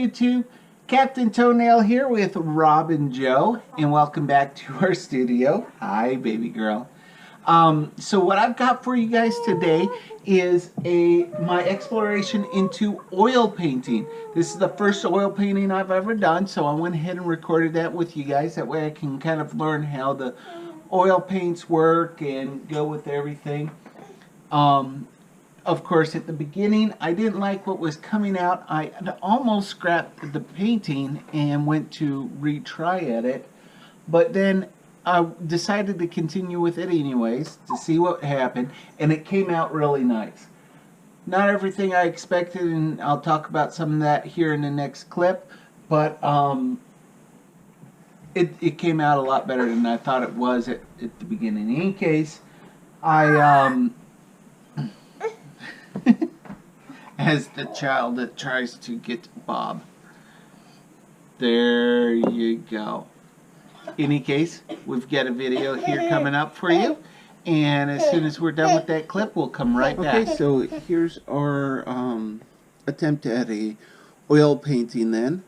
YouTube. Captain Toenail here with Rob and Joe, and welcome back to our studio. Hi, baby girl. So what I've got for you guys today is my exploration into oil painting. This is the first oil painting I've ever done, so I went ahead and recorded that with you guys. That way I can kind of learn how the oil paints work and go with everything. Of course, at the beginning, I didn't like what was coming out. I almost scrapped the painting and went to retry at it. But then I decided to continue with it anyways to see what happened. And it came out really nice. Not everything I expected, and I'll talk about some of that here in the next clip. But it came out a lot better than I thought it was at the beginning. In any case, as the child that tries to get Bob. There you go. In any case, we've got a video here coming up for you. And as soon as we're done with that clip, we'll come right back. Okay, so here's our attempt at a oil painting then.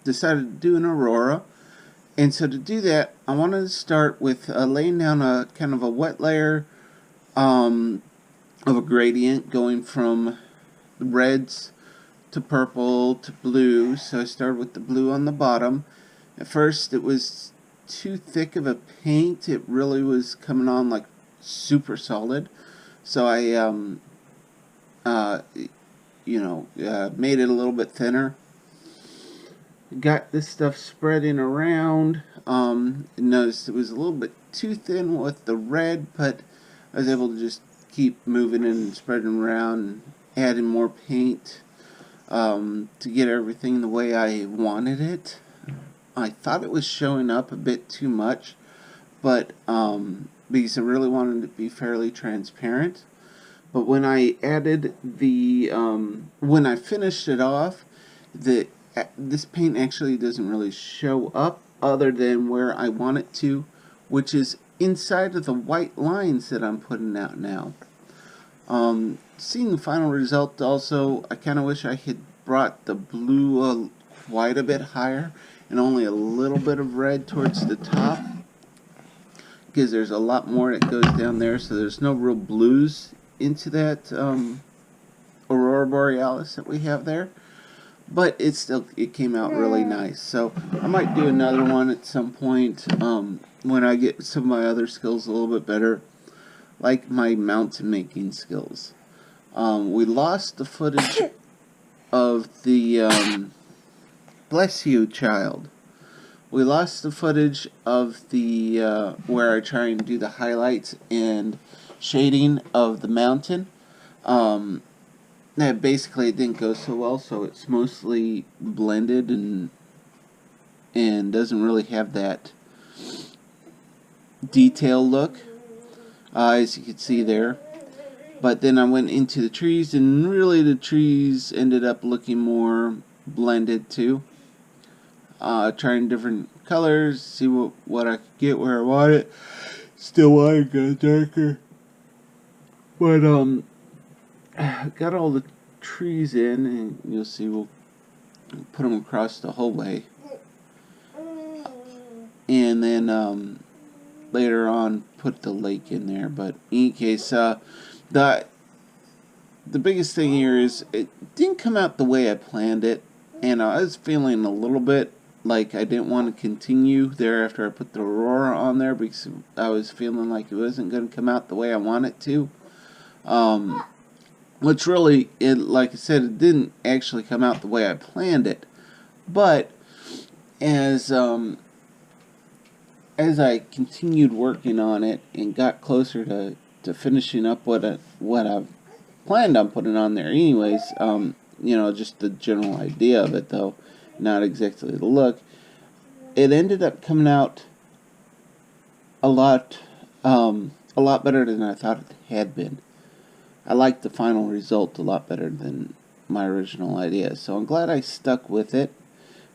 Decided to do an Aurora. And so to do that, I wanted to start with laying down a kind of a wet layer of a gradient going from reds to purple to blue. So I started with the blue on the bottom. At first it was too thick of a paint. It really was coming on like super solid. So I made it a little bit thinner. Got this stuff spreading around. Noticed it was a little bit too thin with the red, but I was able to just keep moving and spreading around and adding more paint to get everything the way I wanted it. I thought it was showing up a bit too much, but because I really wanted it to be fairly transparent. But when I added the when I finished it off, this paint actually doesn't really show up other than where I want it to, which is inside of the white lines that I'm putting out now. Seeing the final result also, I kind of wish I had brought the blue quite a bit higher and only a little bit of red towards the top, because there's a lot more that goes down there, so there's no real blues into that Aurora Borealis that we have there. But it came out really nice. So I might do another one at some point when I get some of my other skills a little bit better, like my mountain making skills. We lost the footage of the bless you, child. We lost the footage of the where I try and do the highlights and shading of the mountain. That basically it didn't go so well, so it's mostly blended and doesn't really have that detail look, as you can see there. But then I went into the trees, and really the trees ended up looking more blended too. Trying different colors, see what I could get where I want it. Still want to go darker, but got all the trees in, and you'll see we'll put them across the whole way, and then later on put the lake in there. But in any case, the biggest thing here is it didn't come out the way I planned it, and I was feeling a little bit like I didn't want to continue there after I put the Aurora on there, because I was feeling like it wasn't going to come out the way I want it to. Which really, like I said, it didn't actually come out the way I planned it. But as I continued working on it and got closer to finishing up what I've planned on putting on there anyways, just the general idea of it though, not exactly the look, it ended up coming out a lot better than I thought it had been. I liked the final result a lot better than my original idea, so I'm glad I stuck with it.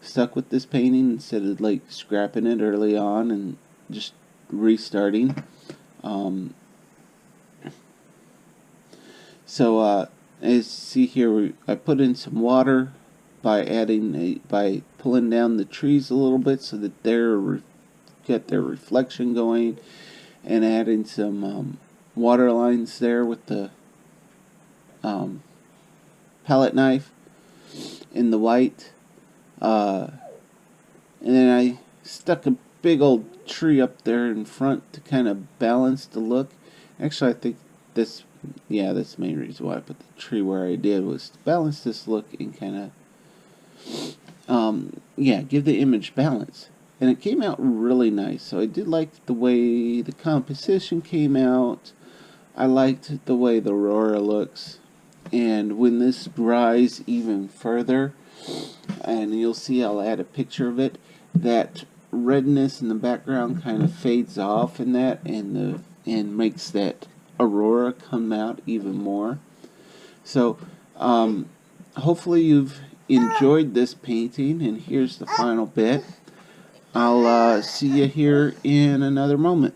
Stuck with this painting instead of like scrapping it early on and just restarting. So as you see here, I put in some water by pulling down the trees a little bit so that they're get their reflection going, and adding some water lines there with the palette knife in the white. And then I stuck a big old tree up there in front to kind of balance the look. Actually, I think that's the main reason why I put the tree where I did, was to balance this look and kind of give the image balance. And it came out really nice. So I did like the way the composition came out. I liked the way the Aurora looks. And when this dries even further, and you'll see I'll add a picture of it, that redness in the background kind of fades off in that, and makes that Aurora come out even more. So hopefully you've enjoyed this painting, and here's the final bit. I'll see you here in another moment.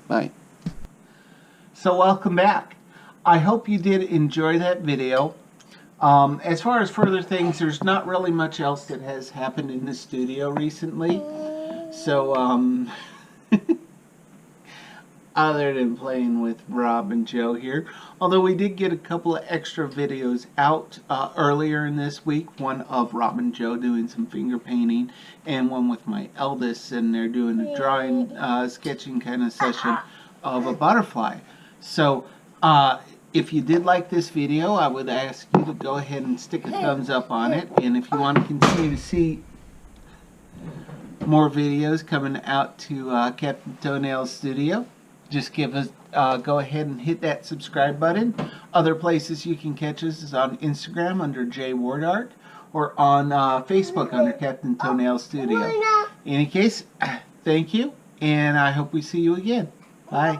Bye. So welcome back. I hope you did enjoy that video. As far as further things, there's not really much else that has happened in the studio recently. So, other than playing with Rob and Joe here. Although we did get a couple of extra videos out earlier in this week. One of Rob and Joe doing some finger painting, and one with my eldest, and they're doing a drawing, sketching kind of session of a butterfly. So, if you did like this video, I would ask you to go ahead and stick a thumbs up on it. And if you want to continue to see more videos coming out to Captain Toenail's studio, just give us go ahead and hit that subscribe button. Other places you can catch us is on Instagram under J Ward Art, or on Facebook under Captain Toenail Studio. In any case, thank you, and I hope we see you again. Bye.